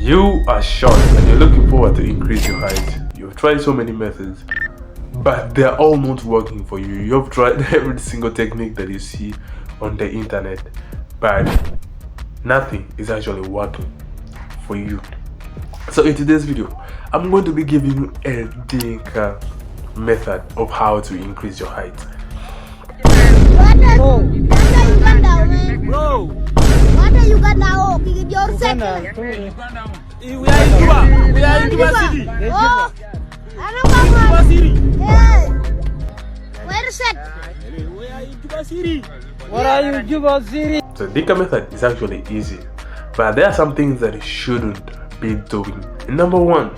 You are short and you're looking forward to increase your height. You've tried so many methods, but they're all not working for you. You've tried every single technique that you see on the internet, but nothing is actually working for you. So in today's video, I'm going to be giving you a Dinka method of how to increase your height. Bro, what are you got now? Give your second. We are in Juba City. Oh, I don't know. Hey, where is it? We are in Juba City. What are you, Juba City? So the Dinka method is actually easy, but there are some things that you shouldn't be doing. Number one,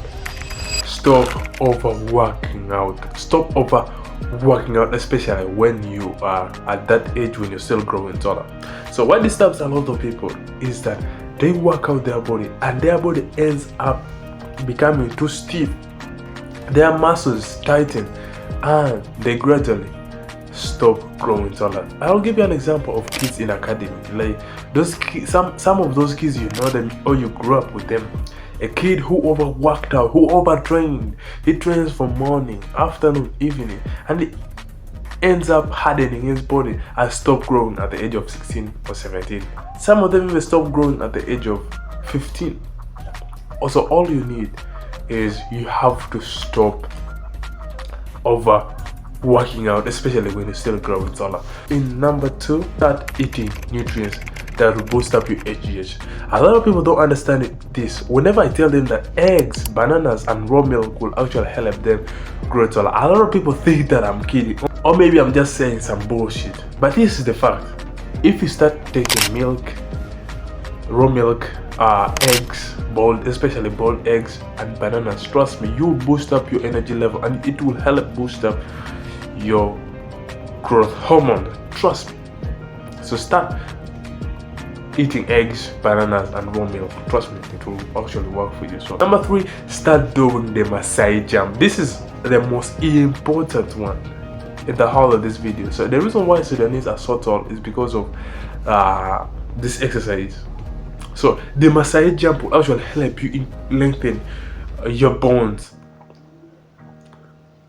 stop overworking out. Stop overworking out, especially when you are at that age when you're still growing taller. So what disturbs a lot of people is that they work out their body and their body ends up becoming too stiff. Their muscles tighten and they gradually stop growing taller. I'll give you an example of kids in academy. Like those kids, some of those kids, you know them or you grew up with them. A kid who overworked out, who overtrained, he trains from morning, afternoon, evening, and he ends up hardening his body and stop growing at the age of 16 or 17. Some of them even stop growing at the age of 15. Also, all you need is you have to stop overworking out, especially when you're still growing taller. In number two, start eating nutrients that will boost up your HGH. A lot of people don't understand this. Whenever I tell them that eggs, bananas, and raw milk will actually help them grow taller, a lot of people think that I'm kidding, or maybe I'm just saying some bullshit. But this is the fact. If you start taking milk, raw milk, eggs, especially boiled eggs and bananas, trust me, you will boost up your energy level and it will help boost up your growth hormone. Trust me. So start eating eggs, bananas, and raw milk. Trust me, it will actually work for you. So number three, start doing the Maasai jump. This is the most important one in the whole of this video. So the reason why Sudanese are so tall is because of this exercise. So the Maasai jump will actually help you lengthen your bones.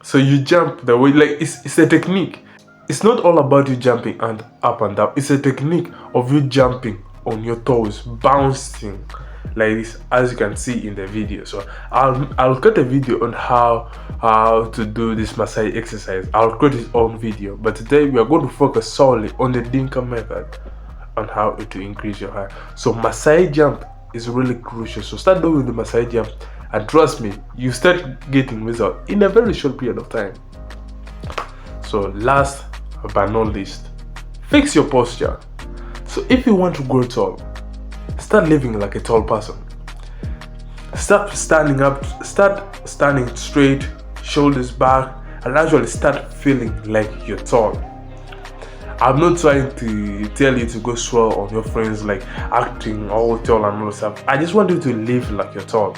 So you jump the way, like it's a technique. It's not all about you jumping and up and down. It's a technique of you jumping on your toes, bouncing like this, as you can see in the video. So I'll cut a video on how to do this Maasai exercise. I'll create its own video, but today we are going to focus solely on the Dinka method on how to increase your height. So Maasai jump is really crucial. So start doing the Maasai jump and trust me, you start getting results in a very short period of time. So last but not least, fix your posture. So if you want to grow tall, start living like a tall person. Start standing up, start standing straight, shoulders back, and actually start feeling like you're tall. I'm not trying to tell you to go swell on your friends like acting all tall and all stuff. I just want you to live like you're tall.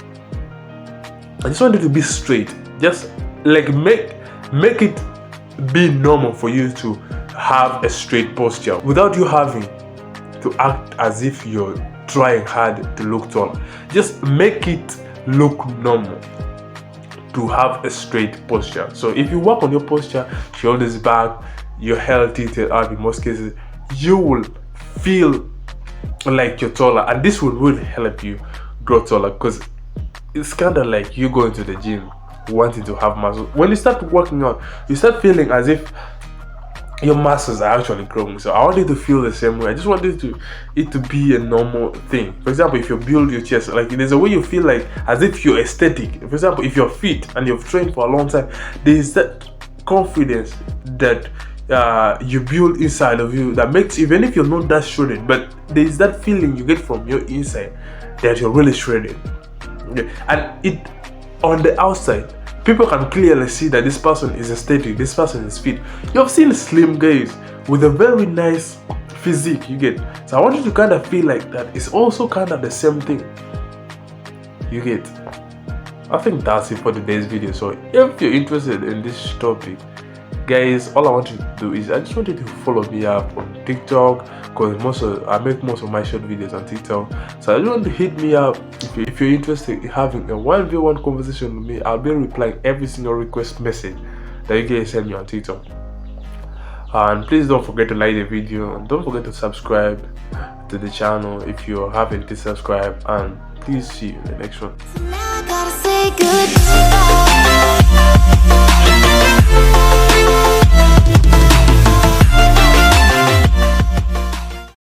I just want you to be straight. Just like make it be normal for you to have a straight posture without you having to act as if you're trying hard to look tall. Just make it look normal to have a straight posture. So if you work on your posture, shoulders back, your head tilted up in most cases, you will feel like you're taller, and this will really help you grow taller because it's kind of like you going to the gym wanting to have muscle. When you start working out, you start feeling as if your muscles are actually growing. So I want you to feel the same way. I just want it to be a normal thing. For example, if you build your chest, like there's a way you feel like as if you're aesthetic. For example, if you're fit and you've trained for a long time, there's that confidence that you build inside of you that makes, even if you're not that shredded, but there's that feeling you get from your inside that you're really shredded. Okay. And it on the outside, people can clearly see that this person is aesthetic, this person is fit. You've seen slim guys with a very nice physique, you get. So I want you to kind of feel like that. It's also kind of the same thing, you get. I think that's it for today's video. So if you're interested in this topic, guys, all I want you to do is I just want you to follow me up on TikTok, because I make most of my short videos on TikTok. So I just want to hit me up if you're interested in having a 1v1 conversation with me. I'll be replying every single request message that you guys send me on TikTok. And please don't forget to like the video, and don't forget to subscribe to the channel if you haven't subscribed, and please see you in the next one.